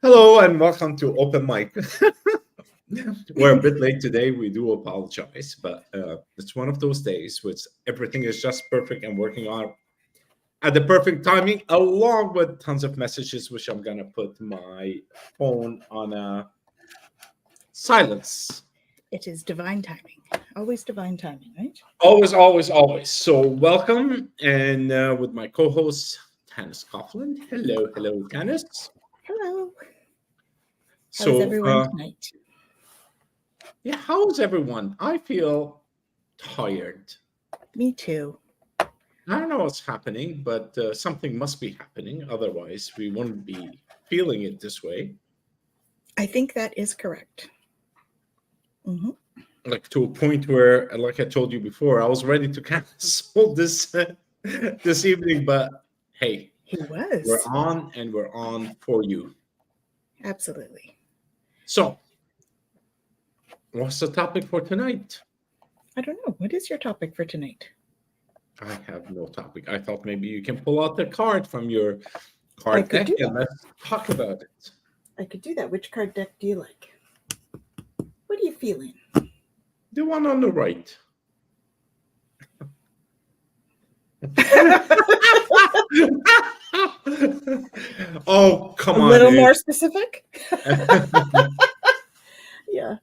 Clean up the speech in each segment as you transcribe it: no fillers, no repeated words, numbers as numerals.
Hello and welcome to Open Mic. We're a bit late today. We do apologize, but it's one of those days which everything is just perfect and working on at the perfect timing, along with tons of messages, which I'm gonna put my phone on silence. It is divine timing. Always divine timing, right? Always, always, always. So welcome, and with my co-host Tanis Coughlin. Hello, hello, Tanis. Hello. How's So, everyone tonight? yeah, how's everyone? I feel tired. Me too. I don't know what's happening, but something must be happening. Otherwise, we wouldn't be feeling it this way. I think that is correct. Like to a point where, like I told you before, I was ready to cancel this this evening, but hey, He was. we're on and we're on for you. Absolutely. So, what's the topic for tonight? I don't know. What is your topic for tonight? I have no topic. I thought maybe you can pull out the card from your I card could deck do and that. let's talk about it. I could do that. Which card deck do you like? What are you feeling? The one on the right. Oh, come A on. little dude. more specific? Yeah.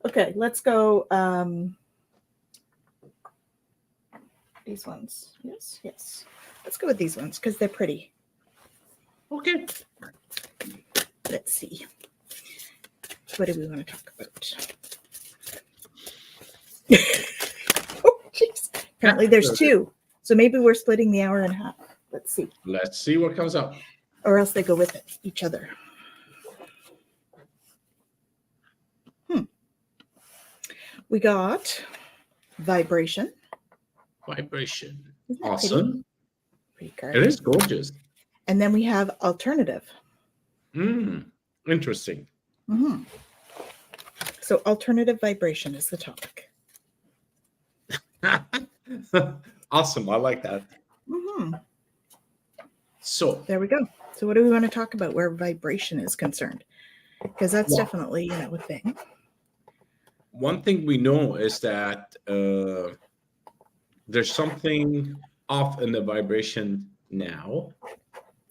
Okay, let's go. These ones. Yes. Let's go with these ones because they're pretty. Okay. Let's see. What do we want to talk about? Oh, jeez. Apparently there's two. So maybe we're splitting the hour in half. Let's see. Let's see what comes up. Or else they go with it, each other. We got vibration. Vibration. Isn't that Awesome. pretty card? It is gorgeous. And then we have alternative. Interesting. So alternative vibration is the topic. Awesome. I like that. So There we go. So what do we want to talk about where vibration is concerned? Because that's definitely, a thing. one thing we know is that there's something off in the vibration now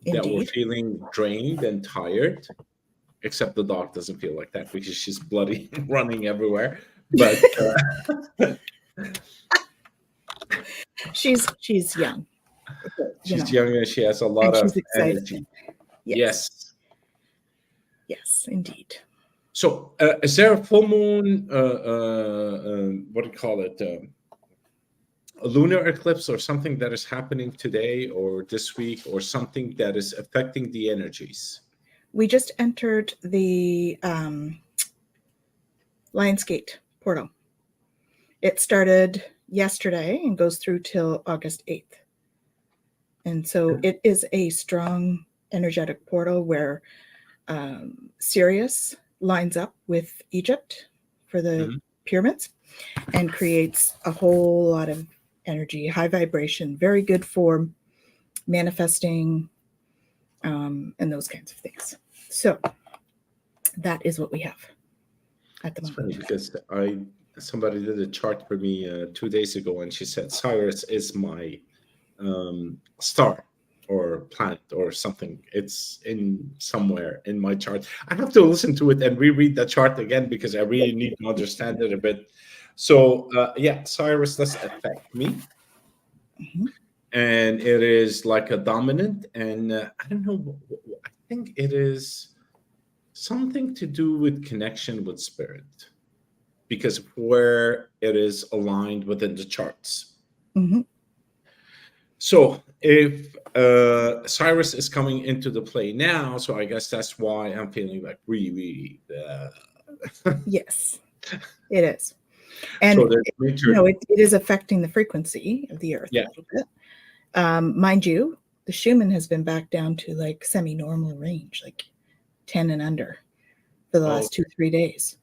that we're Indeed. feeling drained and tired. Except the dog doesn't feel like that because she's bloody and running everywhere. But She's young. she's young and she has a lot And of she's excited. energy. Yes, indeed. So, is there a full moon? What do you call it? A lunar eclipse or something that is happening today or this week, or something that is affecting the energies? We just entered the Lionsgate portal. It started yesterday and goes through till August 8th. And so it is a strong energetic portal where Sirius lines up with Egypt for the pyramids and creates a whole lot of energy, high vibration, very good for manifesting and those kinds of things. So that is what we have at the It's moment. funny because somebody did a chart for me 2 days ago, and she said Cyrus is my star or planet or something. It's in somewhere in my chart. I have to listen to it and reread the chart again because I really need to understand it a bit. So Cyrus does affect me. And it is like a dominant, and I don't know, I think it is something to do with connection with spirit because of where it is aligned within the charts. So if Cyrus is coming into the play now, so I guess that's why I'm feeling like really Yes, it is. And so it is affecting the frequency of the earth a little bit. Mind you, the Schumann has been back down to like semi-normal range, like 10 and under for the last 2-3 days,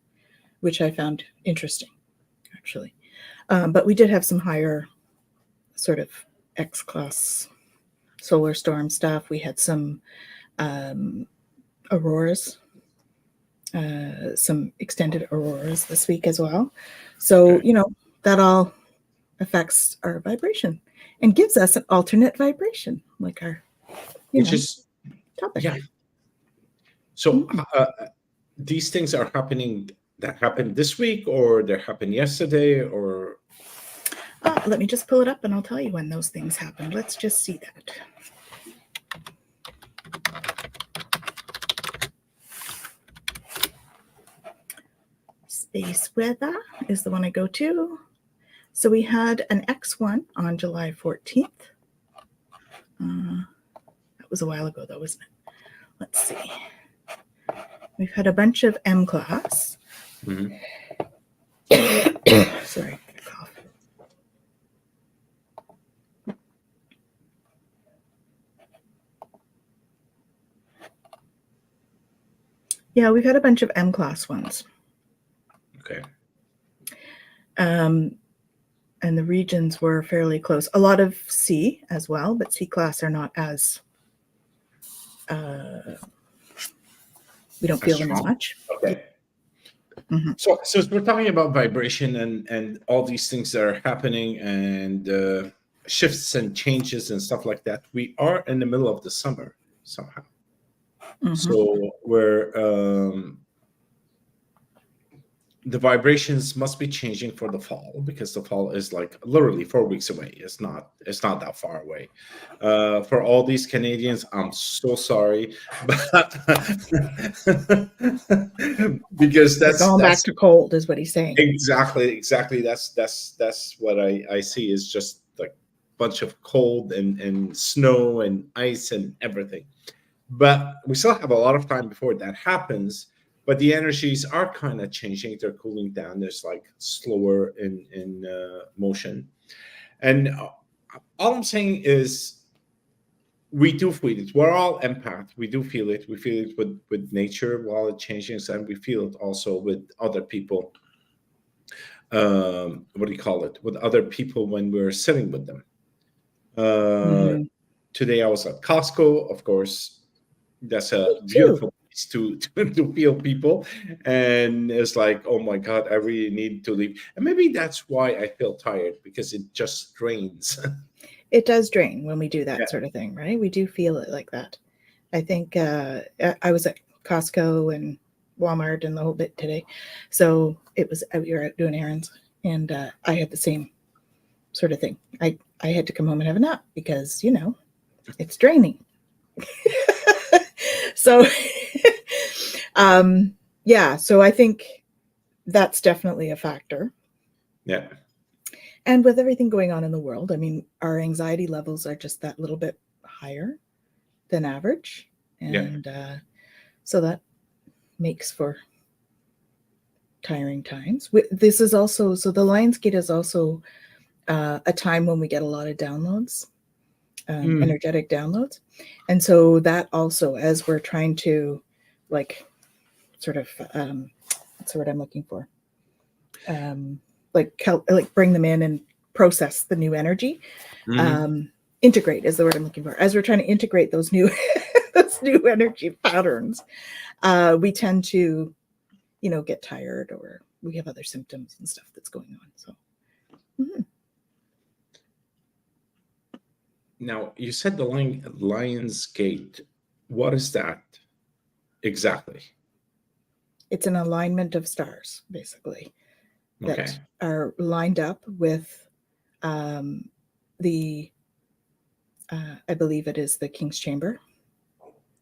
which I found interesting, actually. But we did have some higher sort of X-class solar storm stuff. We had some auroras, some extended auroras this week as well. So, Okay. that all affects our vibration and gives us an alternate vibration, like our, Which is, topic. yeah. So these things are happening, that happened this week, or they happened yesterday, or? Let me just pull it up and I'll tell you when those things happened. Let's just see that. Space weather is the one I go to. So we had an X1 on July 14th. That was a while ago though, wasn't it? Let's see. We've had a bunch of M class. Mm-hmm. Sorry, cough. Yeah, we've had a bunch of M class ones. Okay. And the regions were fairly close. A lot of C as well, but C class are not as, we don't feel them as much. Okay. Mm-hmm. So we're talking about vibration and all these things that are happening, and shifts and changes and stuff like that. We are in the middle of the summer somehow. Mm-hmm. So we're the vibrations must be changing for the fall, because the fall is like literally 4 weeks away. It's not that far away. For all these Canadians, I'm so sorry, but because We're going back to cold is what he's saying. Exactly. That's what I see, is just like a bunch of cold and snow and ice and everything. But we still have a lot of time before that happens. But the energies are kind of changing. They're cooling down. There's like slower in motion. And all I'm saying is, we do feel it. We're all empath. We do feel it. We feel it with nature while it changes, and we feel it also with other people. What do you call it? With other people when we're sitting with them. Today I was at Costco, of course. That's a beautiful place to feel people, and it's like, oh my god, I really need to leave. And maybe that's why I feel tired, because it just drains. It does drain when we do that sort of thing, right? We do feel it like that. I think I was at Costco and Walmart and the whole bit today, so it was, we were out doing errands, and I had the same sort of thing. I had to come home and have a nap because it's draining. So, so I think that's definitely a factor. Yeah. And with everything going on in the world, I mean, our anxiety levels are just that little bit higher than average. And so that makes for tiring times. This is also, so the Lionsgate is also a time when we get a lot of downloads. Energetic downloads. And so that also, as we're trying to like sort of what's the word I'm looking for, like bring them in and process the new energy. Integrate is the word I'm looking for. As we're trying to integrate those new those new energy patterns, we tend to get tired, or we have other symptoms and stuff that's going on. So Now, you said the Lionsgate. What is that exactly? It's an alignment of stars, basically, that are lined up with the, I believe it is the King's Chamber.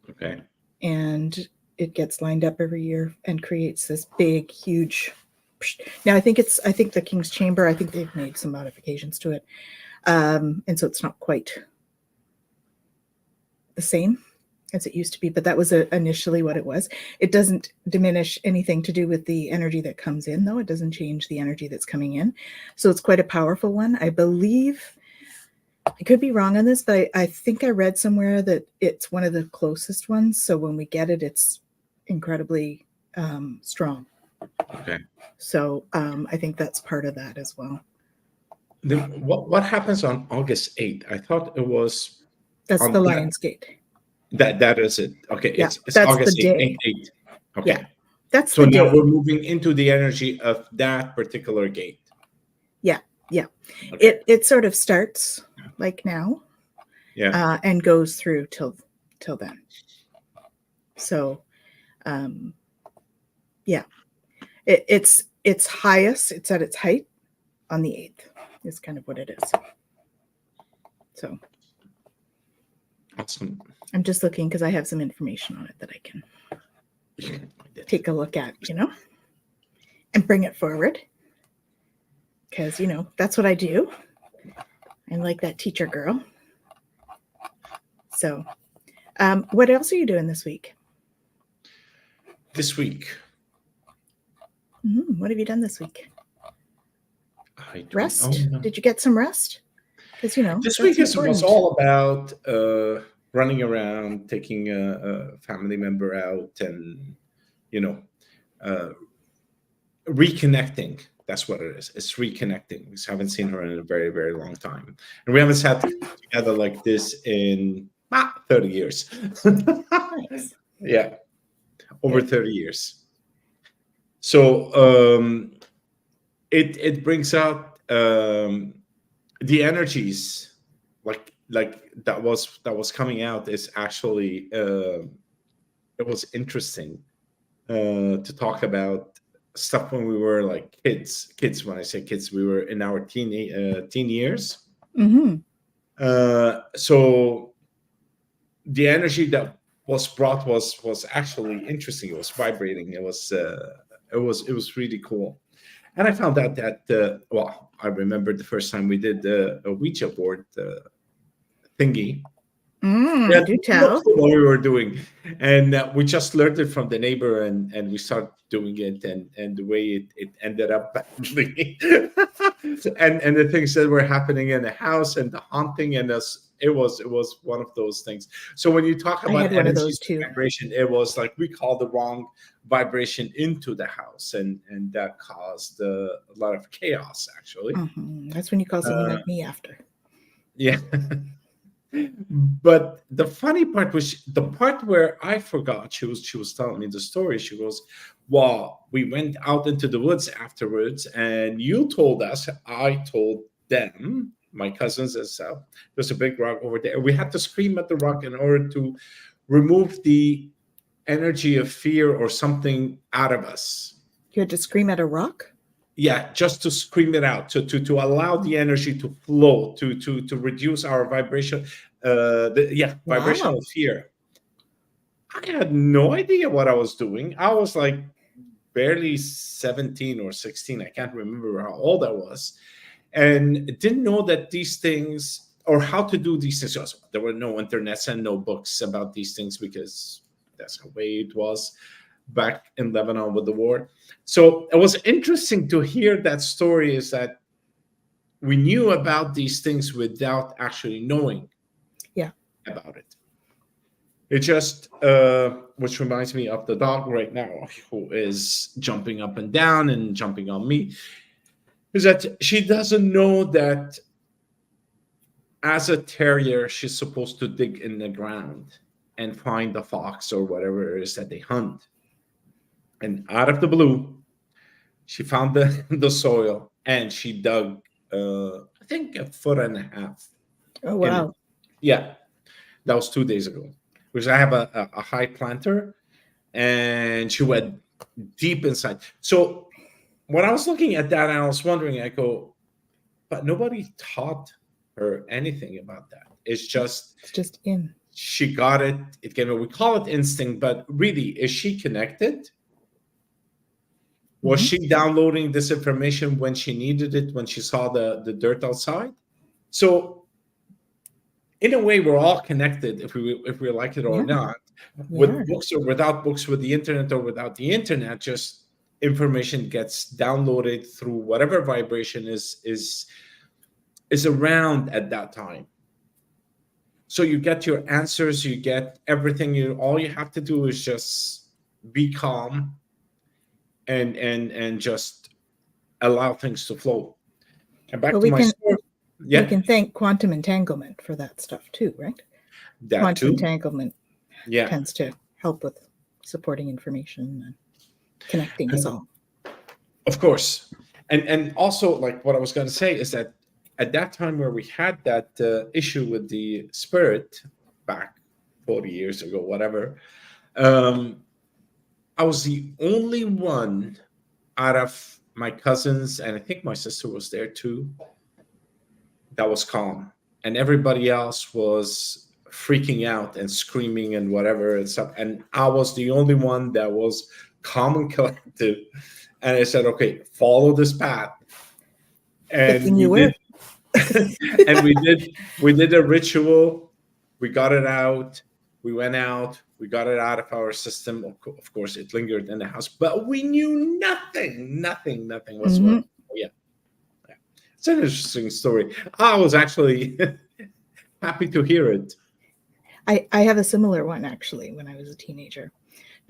Okay. And it gets lined up every year and creates this big, huge. Now, I think the King's Chamber, I think they've made some modifications to it. And so it's not quite the same as it used to be, but that was initially what it was. It doesn't diminish anything to do with the energy that comes in, though. It doesn't change the energy that's coming in. So it's quite a powerful one. I believe, I could be wrong on this, but I think I read somewhere that it's one of the closest ones. So when we get it, it's incredibly strong. Okay. So I think that's part of that as well. Then what happens on August 8th? I thought it was... That's the Lionsgate. That is it. Okay, Yeah, it's that's the August 8th. day. 8th. Yeah, Okay. that's So the now day. we're moving into the energy of that particular gate. Yeah, yeah. Okay. It sort of starts like now, Yeah. and goes through till then. So, yeah, it's highest. It's at its height on the 8th. Is kind of what it is. So Awesome. I'm just looking because I have some information on it that I can take a look at, and bring it forward. Because, that's what I do. I'm like that teacher girl. So, what else are you doing this week? This week. What have you done this week? Rest? Oh, no. Did you get some rest? Because, This week was all about running around, taking a family member out, and reconnecting. That's what it is. It's reconnecting. We haven't seen her in a very, very long time, and we haven't sat together like this in 30 years. Nice. Yeah, over 30 years. So it brings out the energies like that was coming out is actually it was interesting to talk about stuff when we were like kids. When I say kids, we were in our teen years. Mm-hmm. So the energy that was brought was actually interesting. It was vibrating. It was really cool. And I found out that I remember the first time we did a Ouija board thingy. Do tell. What we were doing, and we just learned it from the neighbor, and we started doing it, and the way it ended up badly, and the things that were happening in the house, and the haunting, and us. It was one of those things. So when you talk about energy vibration, it was like we called the wrong vibration into the house, and that caused a lot of chaos. Actually, that's when you call someone like me after. Yeah. But the funny part was the part where I forgot. She was telling me the story. She goes, "Well, we went out into the woods afterwards, and you told us. I told them, my cousins and stuff. There's a big rock over there. We had to scream at the rock in order to remove the energy of fear or something out of us. You had to scream at a rock? Yeah, just to scream it out, to allow the energy to flow, to reduce our vibration, vibrational fear. I had no idea what I was doing. I was like barely 17 or 16. I can't remember how old I was, and didn't know that these things or how to do these things. Also, there were no internets and no books about these things because that's the way it was back in Lebanon with the war. So it was interesting to hear that story, is that we knew about these things without actually knowing about it. It just, which reminds me of the dog right now, who is jumping up and down and jumping on me, is that she doesn't know that as a terrier, she's supposed to dig in the ground and find the fox or whatever it is that they hunt. And out of the blue, she found the soil, and she dug, I think, 1.5 feet. Oh, wow. Yeah, that was 2 days ago. Because I have a high planter, and she went deep inside. So when I was looking at that, I was wondering, I go, but nobody taught her anything about that. It's just in. She got it. It came. We call it instinct, but really, is she connected? Was she downloading this information when she needed it, when she saw the dirt outside? So in a way, we're all connected, if we like it or not, with books or without books, with the internet or without the internet. Just information gets downloaded through whatever vibration is around at that time. So you get your answers, you get everything. All you have to do is just be calm and just allow things to flow. And back to my story. Yeah, we can thank quantum entanglement for that stuff too, right? That quantum too. entanglement Yeah, tends to help with supporting information and connecting us and all. of course. And also, like what I was going to say is that at that time where we had that issue with the spirit back 40 years ago, whatever, um, I was the only one out of my cousins, and I think my sister was there too, that was calm, and everybody else was freaking out and screaming and whatever and stuff. And I was the only one that was calm and collected. And I said, "Okay, follow this path." Good thing And we you did, were. and we did a ritual. We got it out. We went out. We got it out of our system. Of course, it lingered in the house, but we knew nothing whatsoever. Hmm. Yeah. Yeah. It's an interesting story. I was actually happy to hear it. I have a similar one actually when I was a teenager.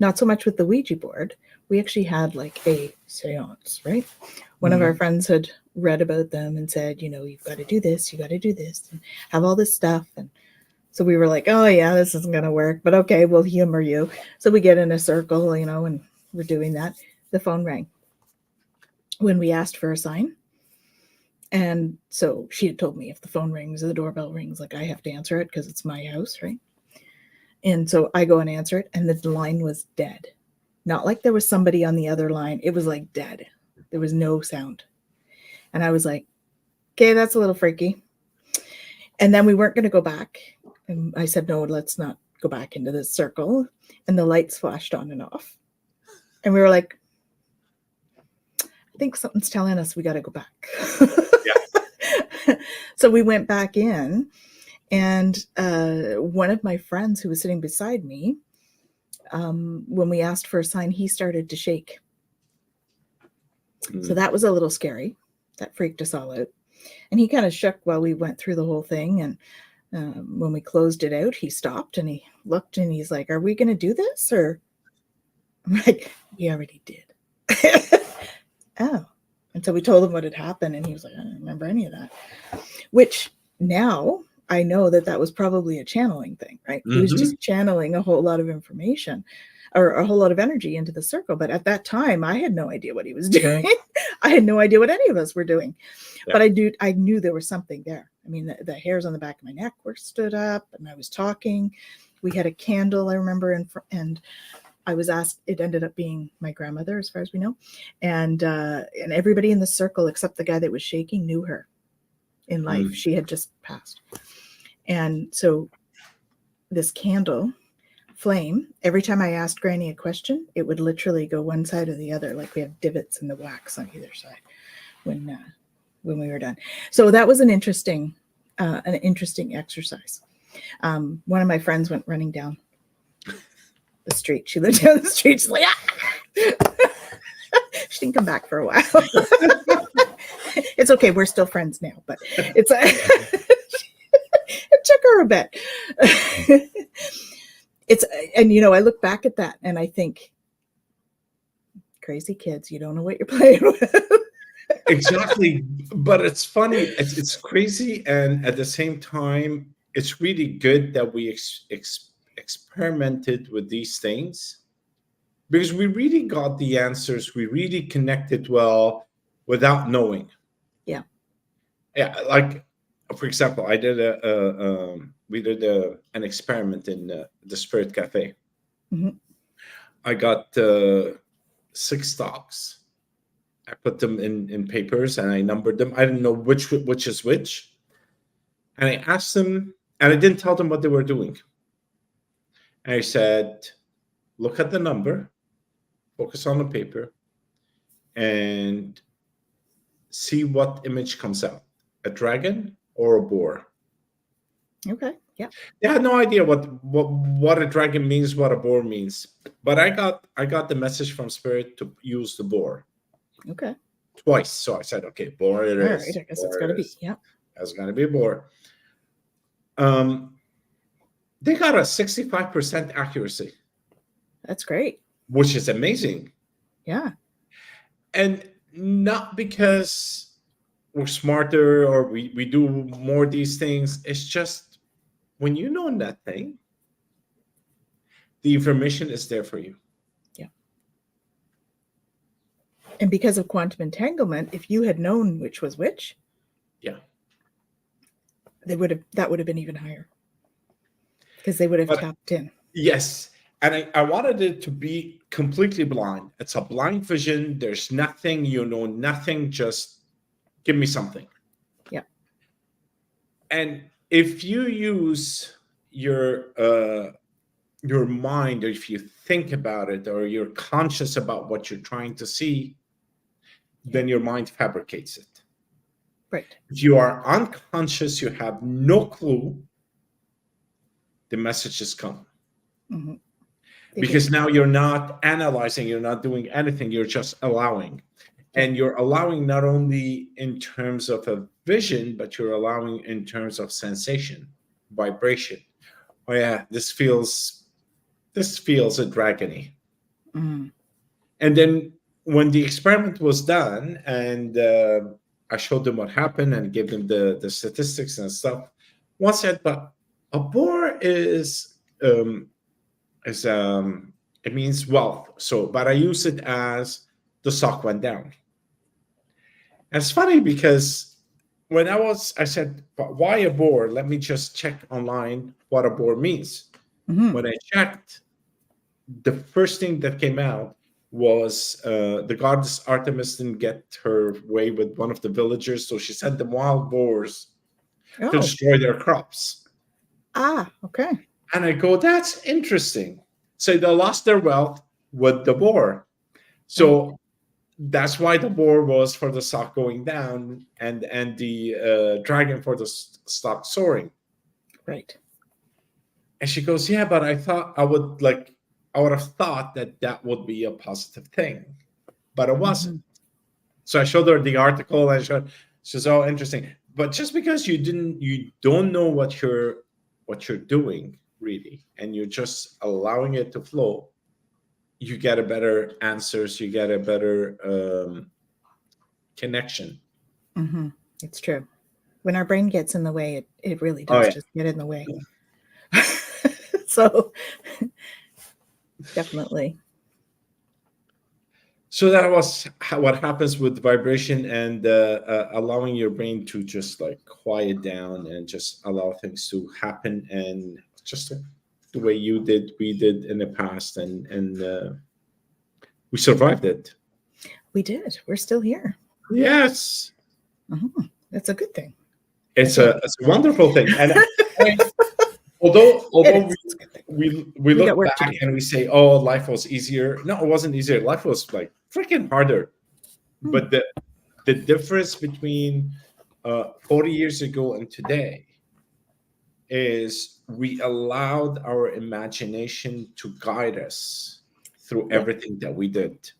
Not so much with the Ouija board. We actually had like a seance, right? One of our Mhm. friends had read about them and said, you've got to do this, you got to do this, and have all this stuff. And so we were like, oh, yeah, this isn't going to work, but okay, we'll humor you. So we get in a circle, and we're doing that. The phone rang when we asked for a sign. And so she had told me if the phone rings or the doorbell rings, like I have to answer it because it's my house, right? And so I go and answer it, and the line was dead. Not like there was somebody on the other line. It was like dead. There was no sound. And I was like, okay, that's a little freaky. And then we weren't going to go back. And I said, no, let's not go back into this circle. And the lights flashed on and off. And we were like, I think something's telling us we got to go back. Yeah. So we went back in. And one of my friends who was sitting beside me, when we asked for a sign, he started to shake. So that was a little scary. That freaked us all out. And he kind of shook while we went through the whole thing. And when we closed it out, he stopped and he looked and he's like, are we going to do this? Or I'm like, we already did. Oh. And so we told him what had happened. And he was like, I don't remember any of that. Which now I know that was probably a channeling thing, right? He was just channeling a whole lot of information or a whole lot of energy into the circle. But at that time, I had no idea what he was doing. I had no idea what any of us were doing. Yeah. But I knew there was something there. I mean, the hairs on the back of my neck were stood up and I was talking. We had a candle, I remember, and I was asked, it ended up being my grandmother, as far as we know. And everybody in the circle, except the guy that was shaking, knew her in life. She had just passed. And so this candle flame, every time I asked Granny a question, it would literally go one side or the other, like we have divots in the wax on either side when we were done. So that was an interesting exercise. One of my friends went running down the street. She lived down the street. She's like, ah! She didn't come back for a while. It's okay. We're still friends now, but it took her a bit. I look back at that and I think, crazy kids, you don't know what you're playing with. Exactly. But it's funny. It's crazy. And at the same time, it's really good that we experimented with these things because we really got the answers. We really connected well without knowing. Yeah. Yeah. Like, for example, I did we did an experiment in the Spirit Cafe. Mm-hmm. I got 6 stocks. I put them in papers and I numbered them. I didn't know which is which. And I asked them, and I didn't tell them what they were doing. And I said, look at the number, focus on the paper, and see what image comes out, a dragon or a boar. Okay. Yeah. They had no idea what a dragon means, what a boar means. But I got the message from Spirit to use the boar. Okay. Twice. So I said, okay, boar it is. All right, I guess it's got to be. Yeah. That's going to be a boar. They got a 65% accuracy. That's great. Which is amazing. Yeah. And not because we're smarter or we do more of these things. It's just when you know nothing the information is there for you. Yeah. And because of quantum entanglement, if you had known which was which, Yeah. that would have been even higher. Because they would have tapped in. Yes. And I wanted it to be completely blind. It's a blind vision. There's nothing, you know, nothing. Just give me something. Yeah. And if you use your mind, or if you think about it, or you're conscious about what you're trying to see, then your mind fabricates it. Right. If you are unconscious, you have no clue, the messages come. Mm-hmm. Because now you're not analyzing, you're not doing anything, you're just allowing. And you're allowing not only in terms of a vision, but you're allowing in terms of sensation, vibration. Oh yeah, this feels a dragony. Mm. And then when the experiment was done, and I showed them what happened and gave them the statistics and stuff, one said, but a boar is it means wealth. So, but I use it as the stock went down. And it's funny because when I said, but why a boar? Let me just check online what a boar means. Mm-hmm. When I checked, the first thing that came out was the goddess Artemis didn't get her way with one of the villagers, so she sent them wild boars to destroy their crops. Ah, okay. And I go, that's interesting. So they lost their wealth with the boar. So that's why the boar was for the stock going down, and the dragon for the stock soaring. Right. And she goes, yeah, but I thought I would have thought that would be a positive thing, but it wasn't. Mm-hmm. So I showed her the article, and she says, oh, interesting. But just because you don't know what you're doing really, and you're just allowing it to flow, you get a better answers, you get a better connection. Mm-hmm. It's true. When our brain gets in the way, it really does just get in the way. So definitely. So that was what happens with vibration, and allowing your brain to just like quiet down and just allow things to happen, and just the way we did in the past, and we survived it. We did. We're still here. Yes. Mm-hmm. That's a good thing. It's a wonderful thing. And although we look back and we say, oh, life was easier. No, it wasn't easier. Life was like freaking harder. But the difference between 40 years ago and today is we allowed our imagination to guide us through everything that we did.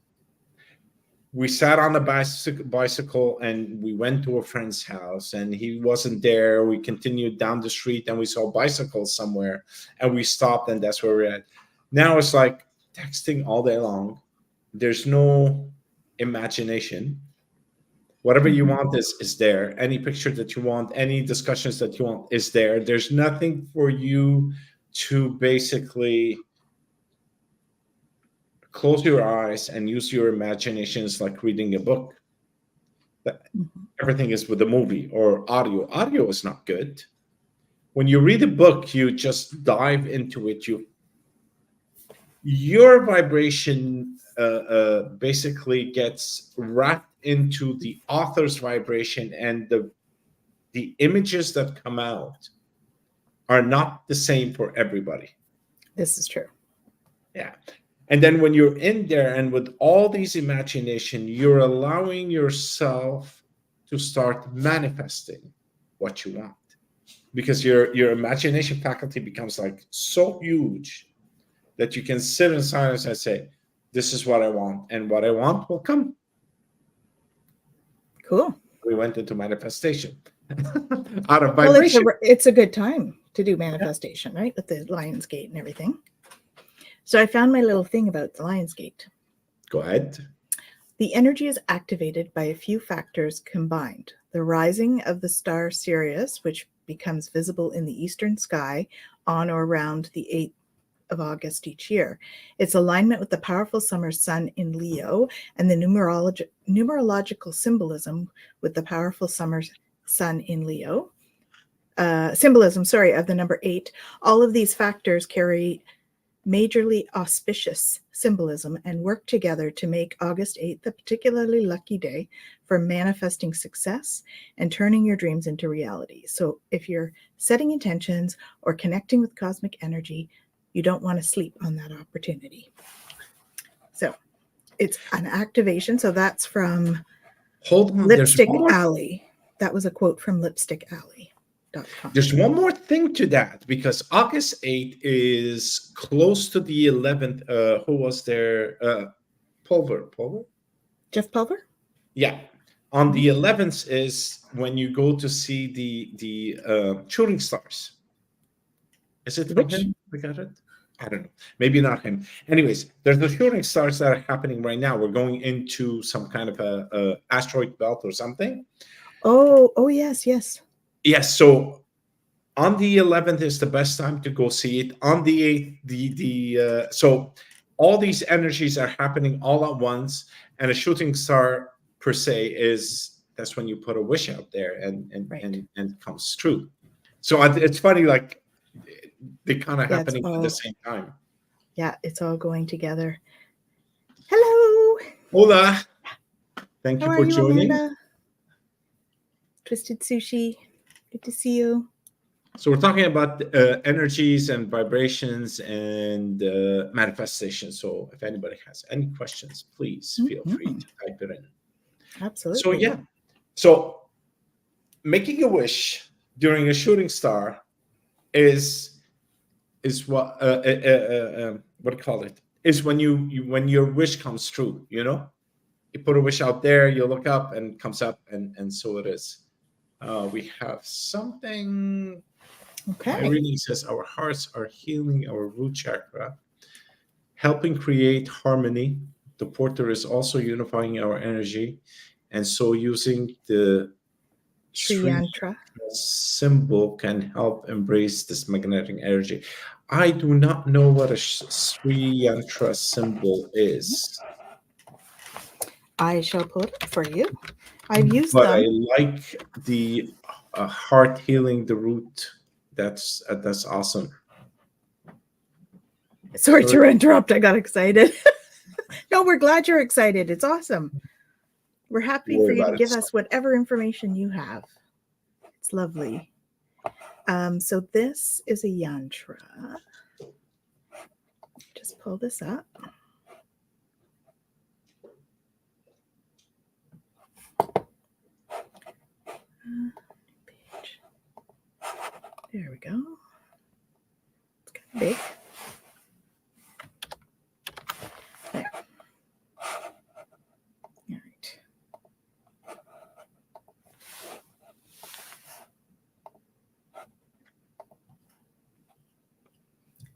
We sat on the bicycle and we went to a friend's house, and he wasn't there. We continued down the street and we saw bicycles somewhere, and we stopped, and that's where we're at. Now it's like texting all day long. There's no imagination. Whatever you want is there. Any picture that you want, any discussions that you want is there. There's nothing for you to basically close your eyes and use your imagination. It's like reading a book. Everything is with a movie or audio. Audio is not good. When you read a book, you just dive into it. Your vibration basically gets wrapped into the author's vibration, and the images that come out are not the same for everybody. This is true. Yeah. And then when you're in there and with all these imagination, you're allowing yourself to start manifesting what you want, because your imagination faculty becomes like so huge that you can sit in silence and say, this is what I want, and what I want will come. Cool. We went into manifestation out of vibration. Well, it's a good time to do manifestation, right? With the Lion's Gate and everything. So I found my little thing about the Lion's Gate. Go ahead. The energy is activated by a few factors combined. The rising of the star Sirius, which becomes visible in the eastern sky on or around the of August each year. Its alignment with the powerful summer sun in Leo and the numerological symbolism with the powerful summer sun in Leo, symbolism, sorry, of the number 8. All of these factors carry majorly auspicious symbolism and work together to make August 8th a particularly lucky day for manifesting success and turning your dreams into reality. So if you're setting intentions or connecting with cosmic energy, you don't want to sleep on that opportunity. So it's an activation. So that's from Lipstick Alley. That was a quote from lipstickalley.com. There's one more thing to that, because August 8th is close to the 11th. Who was there? Pulver? Jeff Pulver? Yeah. On the 11th is when you go to see the shooting stars. Is it from him? We got it? I don't know. Maybe not him. Anyways, there's the shooting stars that are happening right now. We're going into some kind of a asteroid belt or something. Oh, yes. Yes, so on the 11th is the best time to go see it. On the 8th, so all these energies are happening all at once, and a shooting star per se that's when you put a wish out there and it comes true. So it's funny, like they kind of happening at the same time. Yeah, it's all going together. Hello. Hola. Thank you for joining. Amanda? Twisted Sushi. Good to see you. So we're talking about energies and vibrations and manifestation. So if anybody has any questions, please feel free to type it in. Absolutely. So yeah. So making a wish during a shooting star is what what do you call it? Is when when your wish comes true. You know, you put a wish out there, you look up, and it comes up, and so it is. We have something. Okay. My reading says our hearts are healing our root chakra, helping create harmony. The porter is also unifying our energy, and so using the Sri Yantra symbol can help embrace this magnetic energy. I do not know what a Sri Yantra symbol is. I shall put it for you. I've used but them. I like the heart healing the root. That's awesome. Sorry to interrupt. I got excited. No, we're glad you're excited. It's awesome. We're happy for you to give us whatever information you have. It's lovely. So this is a yantra. Just pull this up. Page. There we go. It's kind of big. There. All right.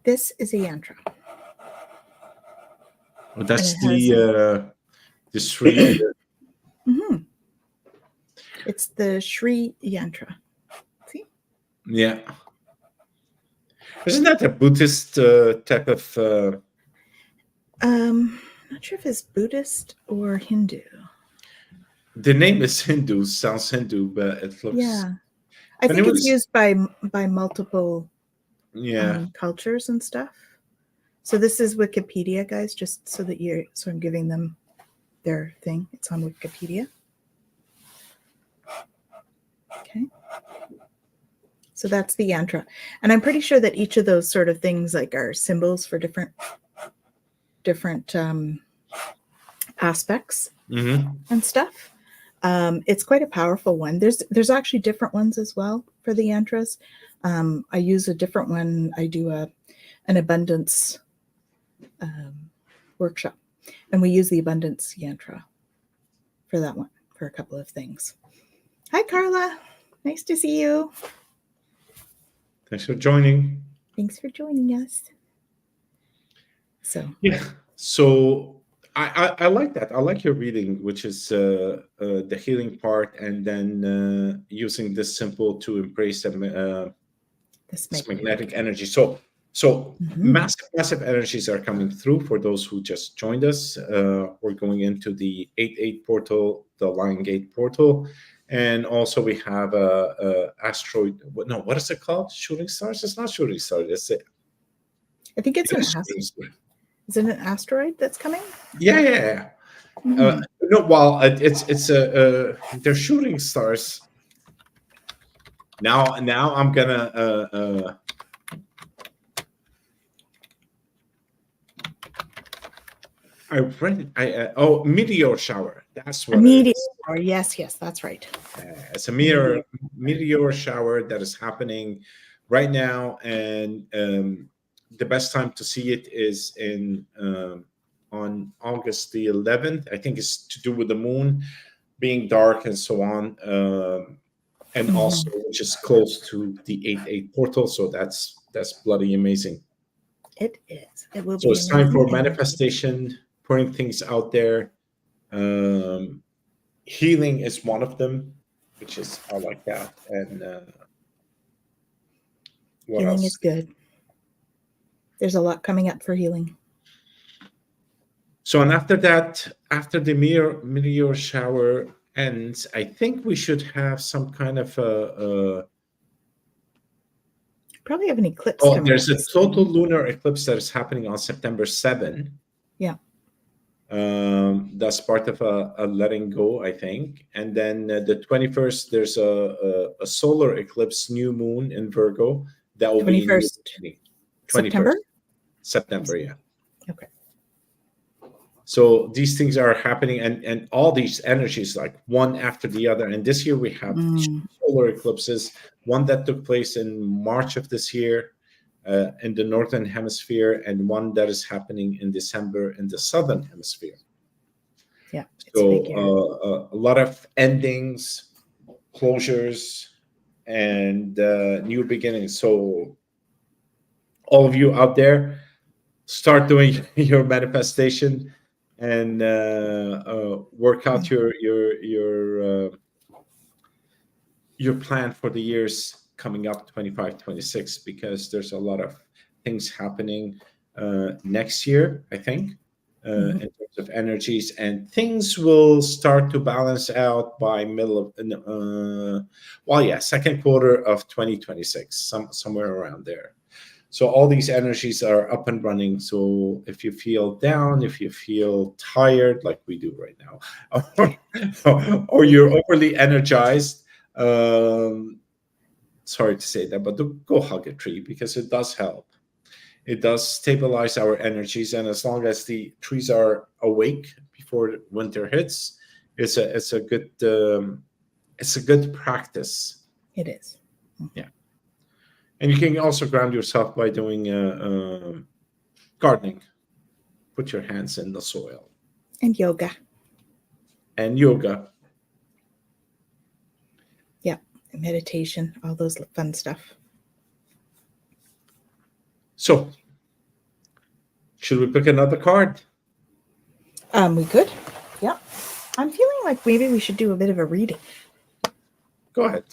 This is a yantra. Well, that's the Sri. Mm-hmm. It's the Sri Yantra. See? Yeah. Isn't that a Buddhist type of? Not sure if it's Buddhist or Hindu. The name is Hindu. Sounds Hindu, but it looks. Yeah, I think it's used by multiple. Yeah. Cultures and stuff. So this is Wikipedia, guys. Just so that so I'm giving them their thing. It's on Wikipedia. Okay. So that's the yantra. And I'm pretty sure that each of those sort of things like are symbols for different aspects and stuff. It's quite a powerful one. There's actually different ones as well for the yantras. I use a different one. I do an abundance workshop, and we use the abundance yantra for that one for a couple of things. Hi, Carla. Nice to see you. Thanks for joining. Thanks for joining us. So yeah, so I like that. I like your reading, which is the healing part, and then using this symbol to embrace this magnetic energy. So So Mhm. massive energies are coming through for those who just joined us. We're going into the 8-8 portal, the Lion Gate portal. And also we have a asteroid. No, what is it called? Shooting stars? It's not shooting stars. I think it's It an is shooting stars. Is it an asteroid that's coming? Yeah. Mhm. No, well, it's they're shooting stars. Now I'm gonna I read oh, meteor shower. That's A what it meteor. is. Yes, that's right. It's a A meteor. meteor shower that is happening right now, and the best time to see it is in on August the 11th. I think it's to do with the moon being dark and so on, and also Mhm. which is close to the 8-8 portal. So that's bloody amazing. It is. It will So be it's time amazing for energy. manifestation, putting things out there. Um, Healing is one of them, which is I like that. And what Healing is else? good. There's a lot coming up for healing. So and after that, after the meteor shower ends, I think we should have some kind of Probably have an eclipse oh, coming up there's a this total time. lunar eclipse that is happening on September 7. Yeah. That's part of a letting go, I think. And then the 21st, there's a solar eclipse, new moon in Virgo. That will be in your 21st beginning. September? 21st September, yeah. Okay. So these things are happening, and all these energies, like one after the other. And this year we have two Mm. solar eclipses, one that took place in March of this year in the northern hemisphere, and one that is happening in December in the southern hemisphere. Yeah, it's a So big year. a lot of endings, closures, and new beginnings. So all of you out there, start doing your manifestation and work out your plan for the years coming up 25, 26, because there's a lot of things happening next year, I think, Mhm. in terms of energies, and things will start to balance out by middle of well, yeah, second quarter of 2026, somewhere around there. So all these energies are up and running. So if you feel down, if you feel tired, like we do right now, or you're overly energized, um, sorry to say that, but go hug a tree, because it does help. It does stabilize our energies, and as long as the trees are awake before winter hits, it's a good practice. It is. Yeah, and you can also ground yourself by doing gardening. Put your hands in the soil, And yoga. and yoga. Yeah. Meditation, all those fun stuff. So, should we pick another card? We could. Yeah. I'm feeling like maybe we should do a bit of a reading. Go ahead.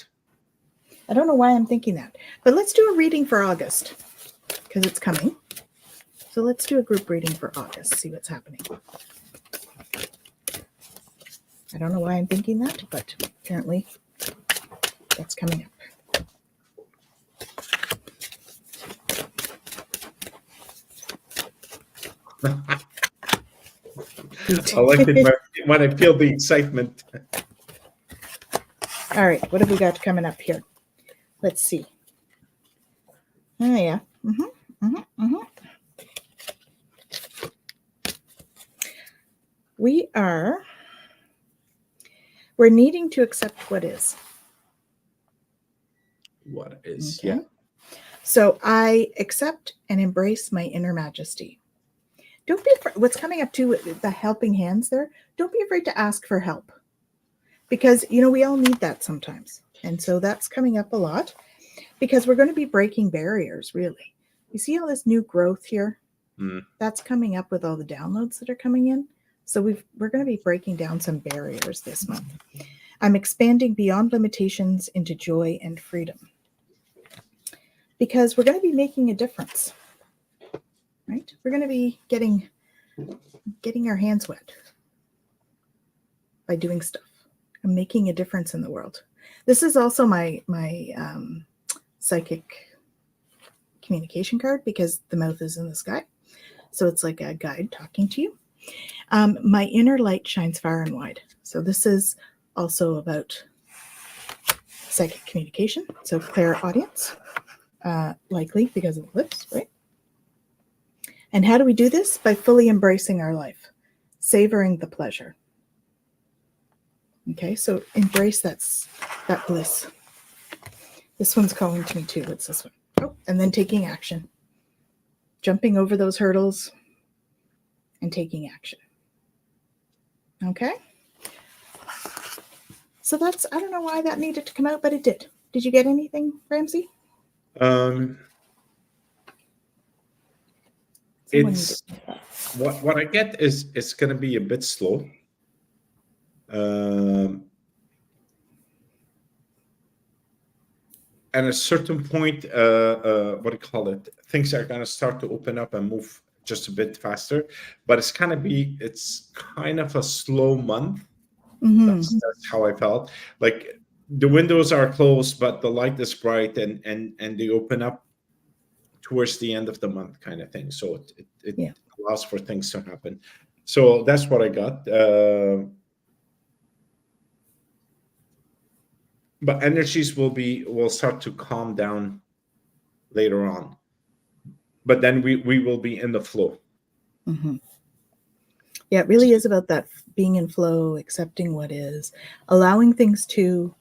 I don't know why I'm thinking that, but let's do a reading for August because it's coming. So let's do a group reading for August, see what's happening. I don't know why I'm thinking that, but apparently that's coming up. I like it when I feel the excitement. All right, what have we got coming up here? Let's see. Oh, yeah. We're needing to accept what is. What is, Okay. yeah. So I accept and embrace my inner majesty. Don't be afraid. What's coming up too, the helping hands there, don't be afraid to ask for help. Because, we all need that sometimes. And so that's coming up a lot because we're going to be breaking barriers, really. You see all this new growth here? That's coming up with all the downloads that are coming in. So we're going to be breaking down some barriers this month. I'm expanding beyond limitations into joy and freedom. Because we're going to be making a difference. right? We're going to be getting our hands wet by doing stuff and making a difference in the world. This is also my psychic communication card, because the mouth is in the sky. So it's like a guide talking to you. My inner light shines far and wide. So this is also about psychic communication. So clairaudience, likely because of the lips, right? And how do we do this? By fully embracing our life, savoring the pleasure. Okay, so embrace that bliss. This one's calling to me too. What's this one? Oh, and then taking action. Jumping over those hurdles and taking action. Okay? So that's, I don't know why that needed to come out, but it did. Did you get anything, Ramzi? It's what I get is it's going to be a bit slow. At a certain point, what do you call it? Things are going to start to open up and move just a bit faster, but it's kind of a slow month. Mm-hmm. That's how I felt. Like the windows are closed, but the light is bright, and they open up towards the end of the month, kind of thing. So it allows for things to happen. So that's what I got. But energies will start to calm down later on. But then we will be in the flow. Mm-hmm. Yeah, it really is about that being in flow, accepting what is, allowing things to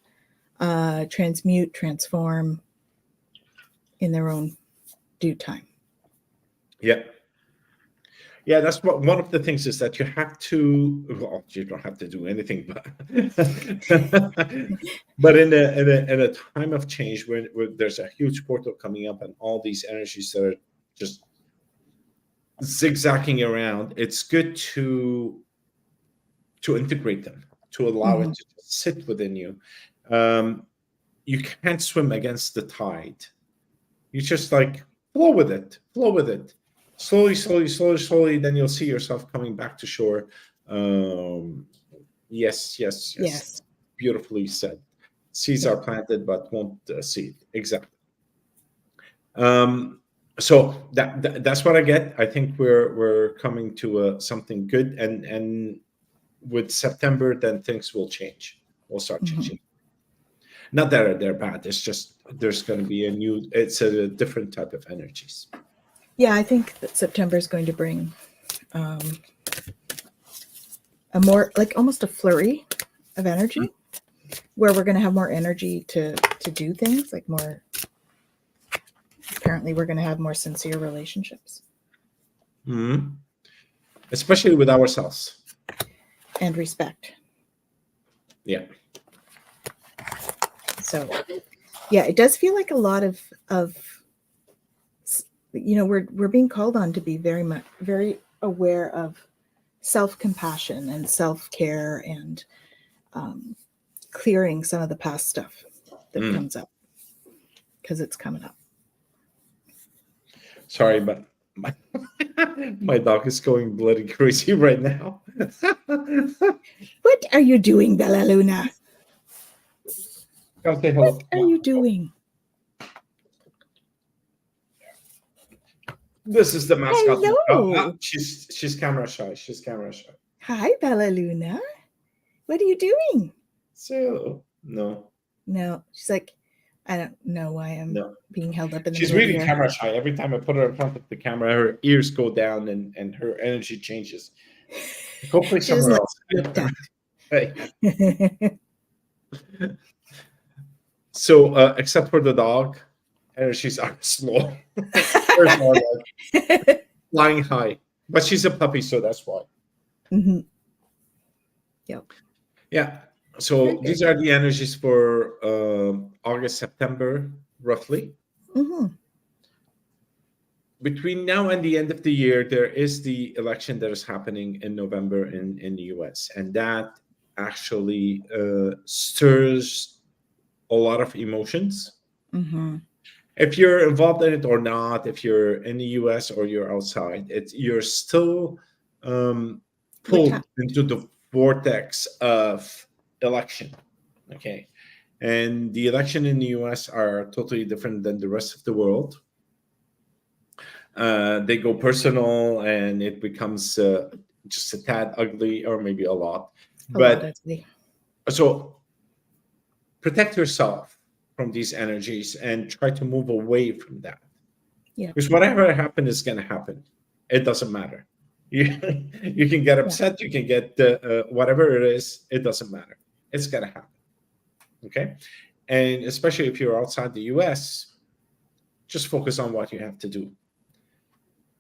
transmute, transform in their own due time. Yeah, that's one of the things is that you have to. Well, you don't have to do anything, but in a time of change, where there's a huge portal coming up and all these energies that are just zigzagging around, it's good to integrate them, to allow it to sit within you. You can't swim against the tide. You just like flow with it. Slowly, then you'll see yourself coming back to shore. Yes. Beautifully said. Seeds are planted but won't seed. Exactly. So that's what I get. I think we're coming to something good, and with September, then things will change. We'll start changing. Not that they're bad. It's just there's going to be it's a different type of energies. Yeah, I think that September is going to bring a more, like almost a flurry of energy, where we're going to have more energy to do things, like more. Apparently, we're going to have more sincere relationships. Mm-hmm. Especially with ourselves. And respect. Yeah. So, yeah, it does feel like a lot of we're being called on to be very aware of self-compassion and self-care and clearing some of the past stuff that comes up, because it's coming up. Sorry, but my dog is going bloody crazy right now. What are you doing, Bella Luna? Come say hello. What are you doing? This is the mascot. Hello. She's camera shy. Hi, Bella Luna. What are you doing? So no. She's like, I don't know why I'm being held up in the She's middle really here. camera shy. Every time I put her in front of the camera, her ears go down and her energy changes. Go play somewhere else. Hey. So, except for the dog, energies are slow. Flying high. But she's a puppy, so that's why. Mm-hmm. Yep. Yeah. So these are the energies for August, September, roughly. Mm-hmm. Between now and the end of the year, there is the election that is happening in November in the US. And that actually stirs a lot of emotions. Mm-hmm. if you're involved in it or not, if you're in the US or you're outside, you're still pulled into the vortex of election. Okay. And the election in the US are totally different than the rest of the world. They go personal and it becomes just a tad ugly, or maybe a lot. But ugly. So protect yourself from these energies and try to move away from that. Yeah. Because whatever happened is going to happen. It doesn't matter. You can get upset. You can get whatever it is. It doesn't matter. It's going to happen. Okay. And especially if you're outside the US, just focus on what you have to do.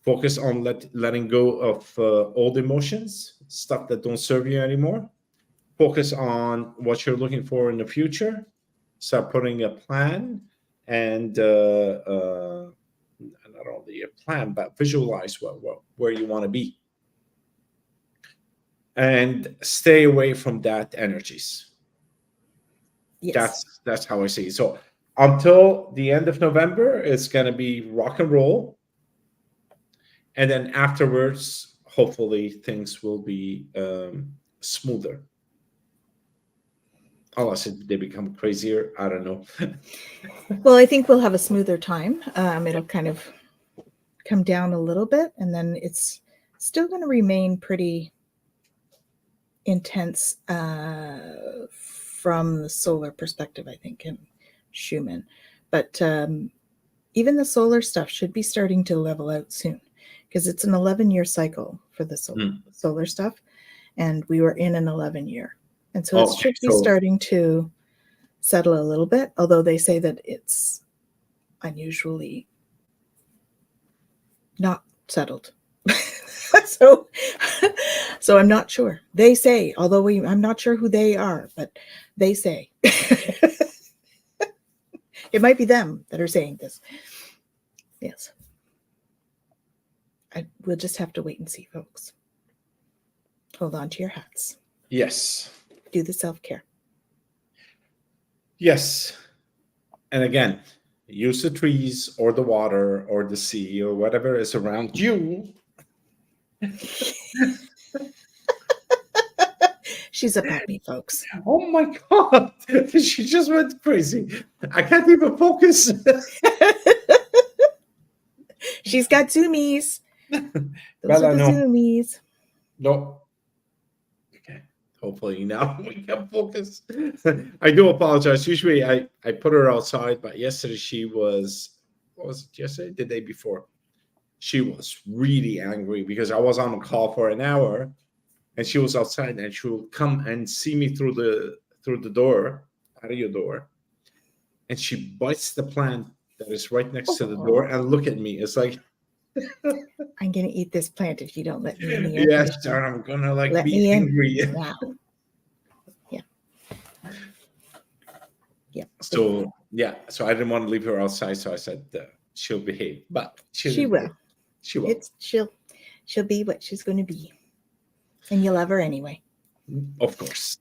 Focus on letting go of old emotions, stuff that don't serve you anymore. Focus on what you're looking for in the future. Start putting a plan and not only a plan, but visualize where you want to be. And stay away from that energies. Yes. That's how I see it. So until the end of November, it's going to be rock and roll. And then afterwards, hopefully things will be smoother. Unless they become crazier. I don't know. Well, I think we'll have a smoother time. It'll kind of come down a little bit, and then it's still going to remain pretty intense from the solar perspective, I think, in Schumann. But even the solar stuff should be starting to level out soon, because it's an 11-year cycle for the solar stuff, and we were in an 11-year. And so it should be starting to settle a little bit, although they say that it's unusually not settled. so I'm not sure. They say, although I'm not sure who they are, but they say. It might be them that are saying this. Yes. We'll just have to wait and see, folks. Hold on to your hats. Yes. Do the self-care. Yes. And again, use the trees or the water or the sea or whatever is around you. She's up at me, folks. Oh my God. She just went crazy. I can't even focus. She's got zoomies. Those are the zoomies. No. Okay. Hopefully now we can focus. I do apologize. Usually I put her outside, but yesterday she was, what was it yesterday? The day before. She was really angry because I was on a call for an hour and she was outside, and she will come and see me through the door, patio door, and she bites the plant that is right next to the door and look at me. It's like, I'm gonna eat this plant if you don't let me in the air. Yes, sir, I'm gonna let be angry. Wow. Yeah. Yeah. So so I didn't want to leave her outside, so I said she'll behave, but she will. She will. She'll be what she's going to be, and you'll love her anyway. Of course.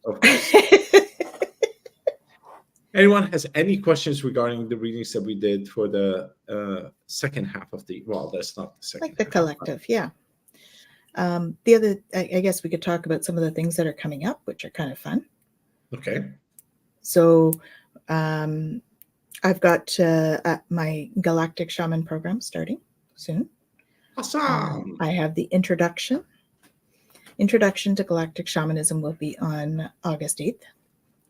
Anyone has any questions regarding the readings that we did for the second half of that's not the second. Like the collective, yeah. The other, I guess we could talk about some of the things that are coming up, which are kind of fun. Okay. So I've got my Galactic Shaman program starting soon. Awesome. I have the introduction to Galactic Shamanism will be on August 8th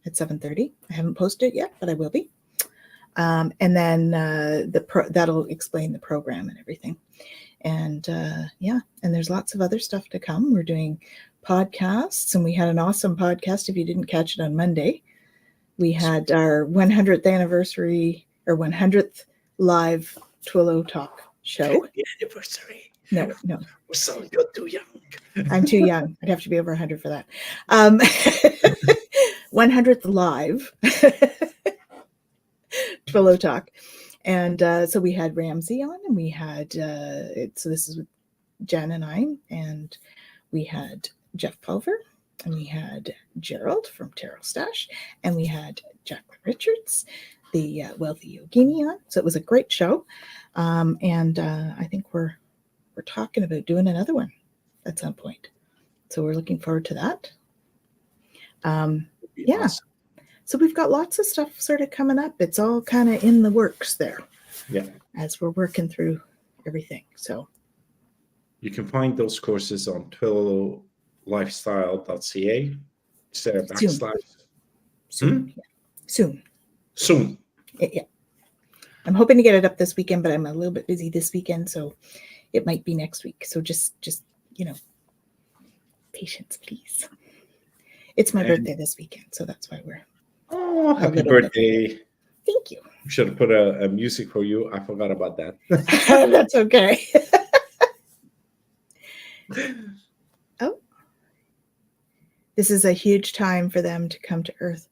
at 7:30. I haven't posted it yet, but I will be. And then that'll explain the program and everything. And and there's lots of other stuff to come. We're doing podcasts, and we had an awesome podcast. If you didn't catch it on Monday, we had our 100th anniversary or 100th live Twillo Talk show. The anniversary. No. So you're too young. I'm too young. I'd have to be over 100 for that. 100th live Twillo Talk. And so we had Ramzi on, and we had, so this is Jen and I, and we had Jeff Pulver, and we had Gerald from Tarot Stash, and we had Jacqueline Richards, the Wealthy Yogini on. So it was a great show. And I think we're talking about doing another one at some point. So we're looking forward to that. Yeah. Awesome. So we've got lots of stuff sort of coming up. It's all kind of in the works there. Yeah. As we're working through everything. So you can find those courses on twillowlifestyle.ca. Is there a backslash? Soon. Yeah. Soon. Yeah. I'm hoping to get it up this weekend, but I'm a little bit busy this weekend, so it might be next week. So just patience, please. It's my birthday this weekend, so that's why we're. Oh, happy birthday! Thank you. Should have put a music for you. I forgot about that. That's okay. Oh, this is a huge time for them to come to Earth.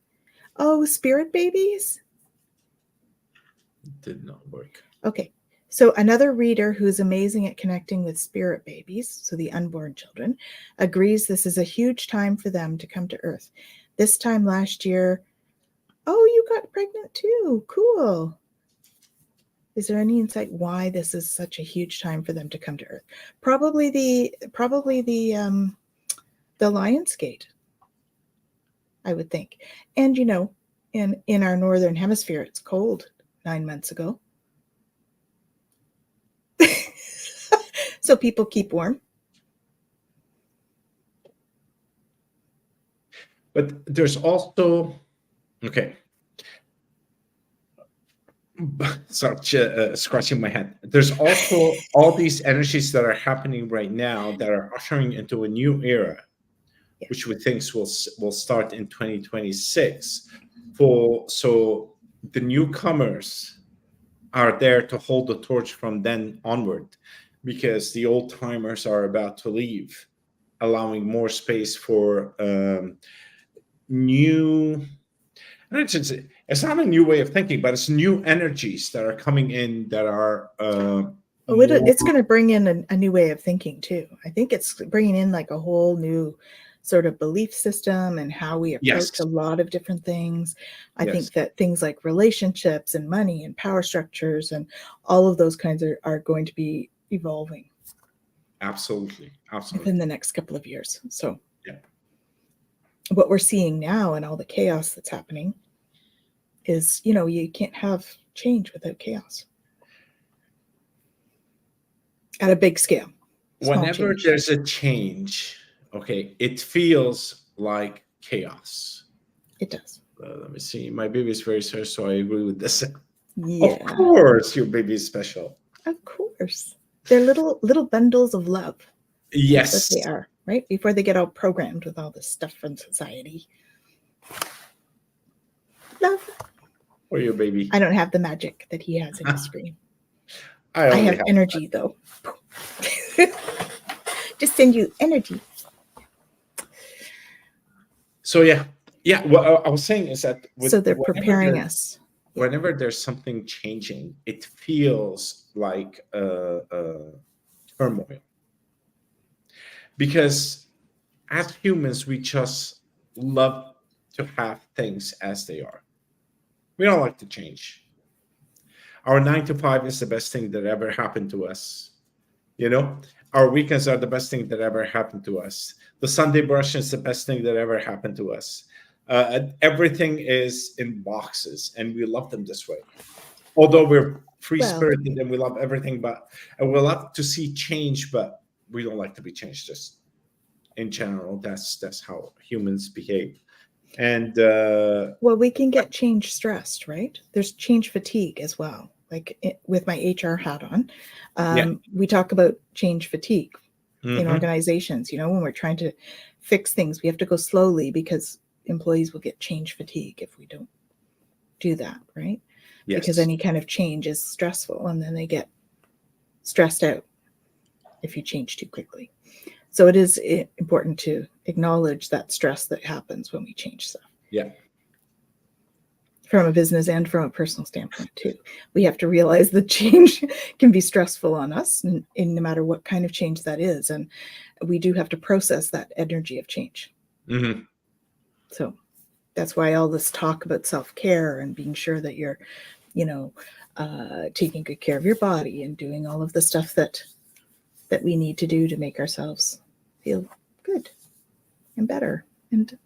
Oh, spirit babies? Did not work. Okay. So another reader who's amazing at connecting with spirit babies, so the unborn children, agrees this is a huge time for them to come to Earth. This time last year, oh, you got pregnant too. Cool. Is there any insight why this is such a huge time for them to come to Earth? Probably the Lion's Gate, I would think. And in our northern hemisphere, it's cold 9 months ago. So people keep warm. But there's also, okay. Start scratching my head. There's also all these energies that are happening right now that are ushering into a new era, which we think will start in 2026. So the newcomers are there to hold the torch from then onward, because the old timers are about to leave, allowing more space for new. It's not a new way of thinking, but it's new energies that are coming in that are. It's going to bring in a new way of thinking too. I think it's bringing in like a whole new sort of belief system and how we approach a lot of different things. I think that things like relationships and money and power structures and all of those kinds are going to be evolving. Absolutely. Within the next couple of years. So what we're seeing now and all the chaos that's happening is, you can't have change without chaos at a big scale. Whenever there's a change, it feels like chaos. It does. Let me see. My baby is very special, so I agree with this. Yeah. Of course, your baby is special. Of course. They're little bundles of love. Yes. That's what they are, right? Before they get all programmed with all this stuff from society. Love. Or your baby. I don't have the magic that he has in his screen. I have energy, though. Just send you energy. So, what I was saying is that... So they're preparing us. Whenever there's something changing, it feels like turmoil. Because as humans, we just love to have things as they are. We don't like to change. Our 9 to 5 is the best thing that ever happened to us. Our weekends are the best thing that ever happened to us. The Sunday brush is the best thing that ever happened to us. Everything is in boxes, and we love them this way. Although we're free-spirited and we love everything, and we love to see change, but we don't like to be changed. Just in general, that's how humans behave. And we can get change stressed, right? There's change fatigue as well. Like with my HR hat on, we talk about change fatigue in organizations. When we're trying to fix things, we have to go slowly because employees will get change fatigue if we don't do that, right? Yes. Because any kind of change is stressful, and then they get stressed out if you change too quickly. So it is important to acknowledge that stress that happens when we change stuff. Yeah. From a business and from a personal standpoint too. We have to realize that change can be stressful on us, and no matter what kind of change that is. And we do have to process that energy of change. Mm-hmm. So That's why all this talk about self-care and being sure that you're, you know, taking good care of your body and doing all of the stuff that we need to do to make ourselves feel good and better and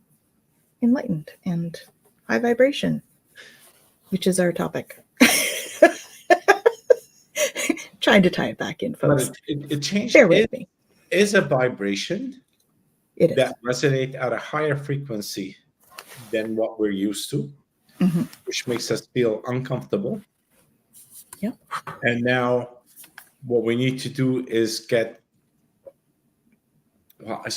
enlightened and high vibration, which is our topic. Trying to tie it back in, folks. But it changed. Bear with me. Is a vibration It that resonate at a higher frequency than what we're used to, which makes us feel uncomfortable. Yeah. And now what we need to do is it's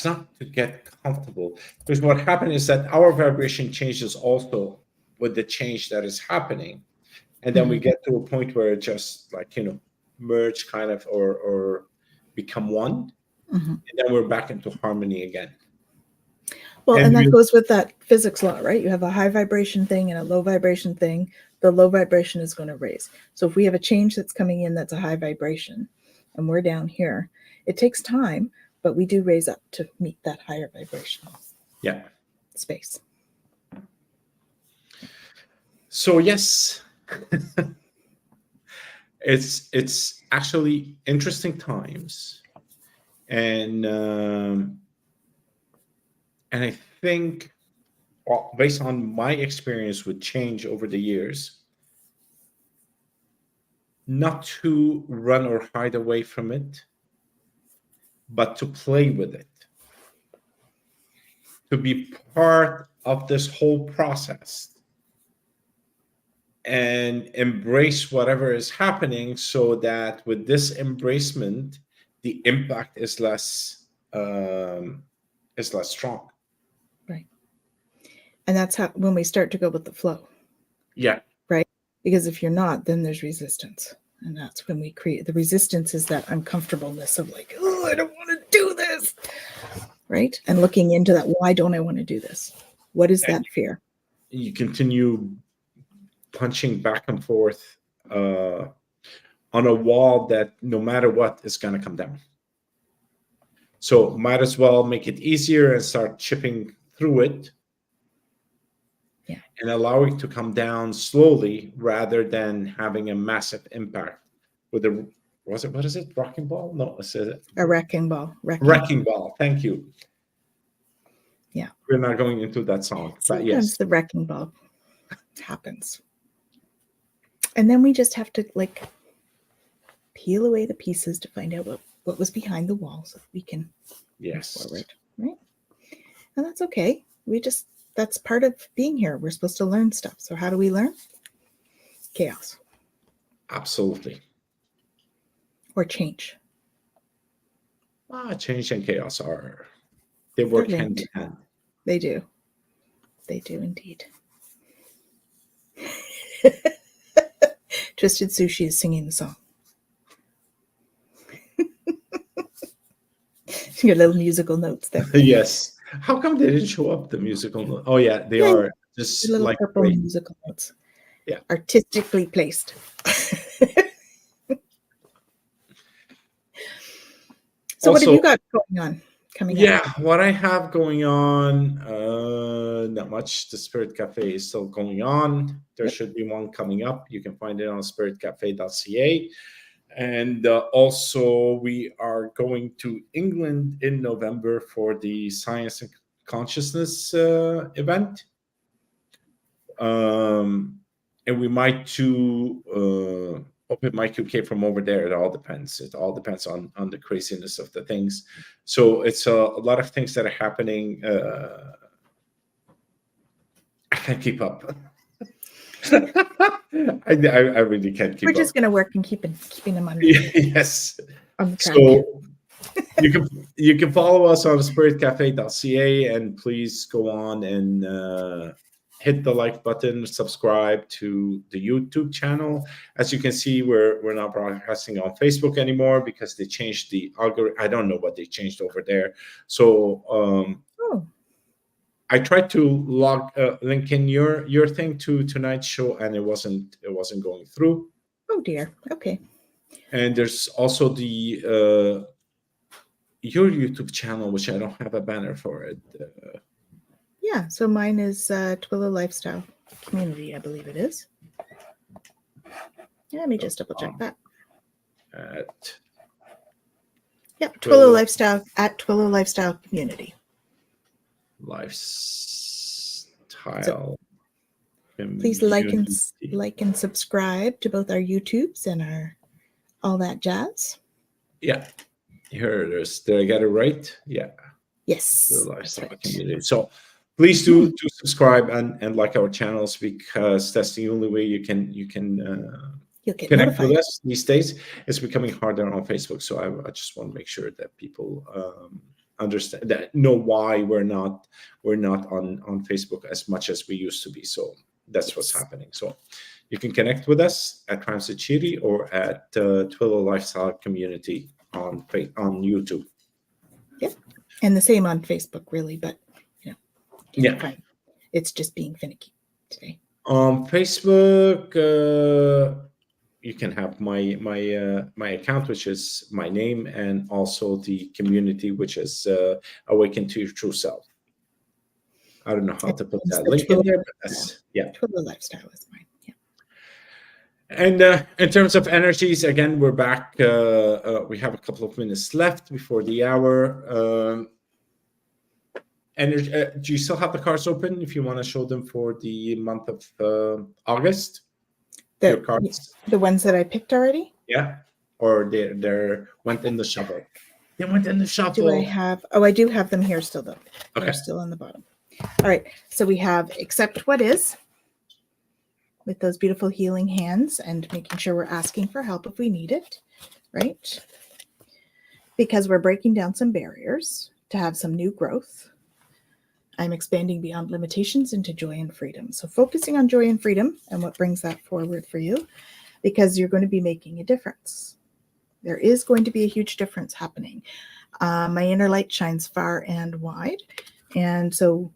not to get comfortable, because what happened is that our vibration changes also with the change that is happening. And then we get to a point where it just merge kind of or become one. And then we're back into harmony again. Well, and that goes with that physics law, right? You have a high vibration thing and a low vibration thing. The low vibration is going to raise. So if we have a change that's coming in that's a high vibration and we're down here, it takes time, but we do raise up to meet that higher vibration space. So yes, it's actually interesting times, and I think, well, based on my experience with change over the years, not to run or hide away from it, but to play with it, to be part of this whole process and embrace whatever is happening, so that with this embracement, the impact is less strong. Right. And that's how, when we start to go with the flow. Yeah. Right. Because if you're not, then there's resistance. And that's when we create the resistance, is that uncomfortableness of like, oh, I don't want to do this. Right. And looking into that, why don't I want to do this? What is that fear? You continue punching back and forth on a wall that no matter what is going to come down. So might as well make it easier and start chipping through it. Yeah. And allow it to come down slowly rather than having a massive impact with what is it? Rocking ball? No, it's a wrecking ball. Wrecking ball. Thank you. Yeah. We're not going into that song. Sometimes but yes. The wrecking ball happens. And then we just have to like peel away the pieces to find out what was behind the wall, so we can move forward. Right. And that's okay. That's part of being here. We're supposed to learn stuff. So how do we learn? Chaos. Absolutely. Or change. Change and chaos they work hand in hand. They do. They do indeed. Twisted Sushi is singing the song. Your little musical notes there. Yes. How come they didn't show up, the musical notes? Oh yeah, they are just little like purple musical notes. Yeah. Artistically placed. So what have you got going on? What I have going on, not much. The Spirit Cafe is still going on. There should be one coming up. You can find it on spiritcafe.ca. And also, we are going to England in November for the Science and Consciousness event. And we might do open mic UK from over there. It all depends. It all depends on the craziness of the things. So it's a lot of things that are happening. I can't keep up. I really can't keep up. We're just going to work and keeping them under. Yes. On the track. So you can follow us on spiritcafe.ca, and please go on and hit the like button, subscribe to the YouTube channel. As you can see, we're not broadcasting on Facebook anymore because they changed the algorithm. I don't know what they changed over there. So I tried to link in your thing to tonight's show, and it wasn't going through. Oh dear. Okay. And there's also the your YouTube channel, which I don't have a banner for it. Yeah, so mine is Twillo Lifestyle Community, I believe it is. Yeah, let me just double check that. At Yep, Twillo Lifestyle at Twillo Lifestyle Community. Lifestyle. Please like and subscribe to both our YouTubes and our all that jazz. Yeah, here it is. Did I get it right? Yeah. Yes, The Lifestyle Community. So please do subscribe and like our channels, because that's the only way you can get connect notified with us these days. It's becoming harder on Facebook, so I just want to make sure that people understand, that know why we're not on Facebook as much as we used to be. So that's what's happening. So you can connect with us at Ramzi Cheety or at Twillo Lifestyle Community on YouTube. Yep, and the same on Facebook, really, but fine. It's just being finicky today. On Facebook, you can have my account, which is my name, and also the community, which is Awaken to Your True Self. I don't know how to put that link in there, but that's Twillo Lifestyle is mine. Yeah. And in terms of energies, again, we're back. We have a couple of minutes left before the hour. Energy. Do you still have the cards open if you want to show them for the month of August? Your cards, the ones that I picked already. Yeah, or they went in the shuffle. They went in the shuffle. Do I have? Oh, I do have them here still, though. Okay. They're still on the bottom. All right. So we have accept what is, with those beautiful healing hands, and making sure we're asking for help if we need it, right? Because we're breaking down some barriers to have some new growth. I'm expanding beyond limitations into joy and freedom. So focusing on joy and freedom and what brings that forward for you, because you're going to be making a difference. There is going to be a huge difference happening. My inner light shines far and wide. And so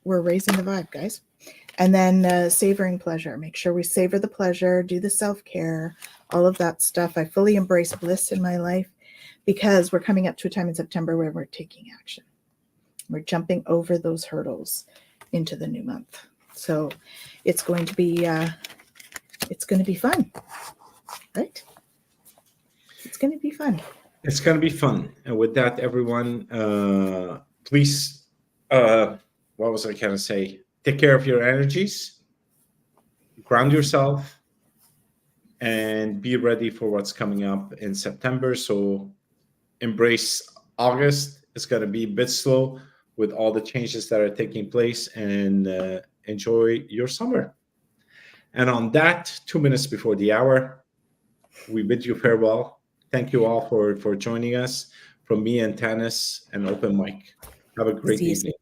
we're raising the vibe, guys. And then savoring pleasure. Make sure we savor the pleasure, do the self-care, all of that stuff. I fully embrace bliss in my life, because we're coming up to a time in September where we're taking action. We're jumping over those hurdles into the new month. So it's going to be fun, right? It's going to be fun. It's going to be fun. And with that, everyone, please, what was I going to say? Take care of your energies, ground yourself, and be ready for what's coming up in September. So embrace August. It's going to be a bit slow with all the changes that are taking place, and enjoy your summer. And on that, 2 minutes before the hour, we bid you farewell. Thank you all for joining us. From me and Tanis and Open Mic. Have a great evening.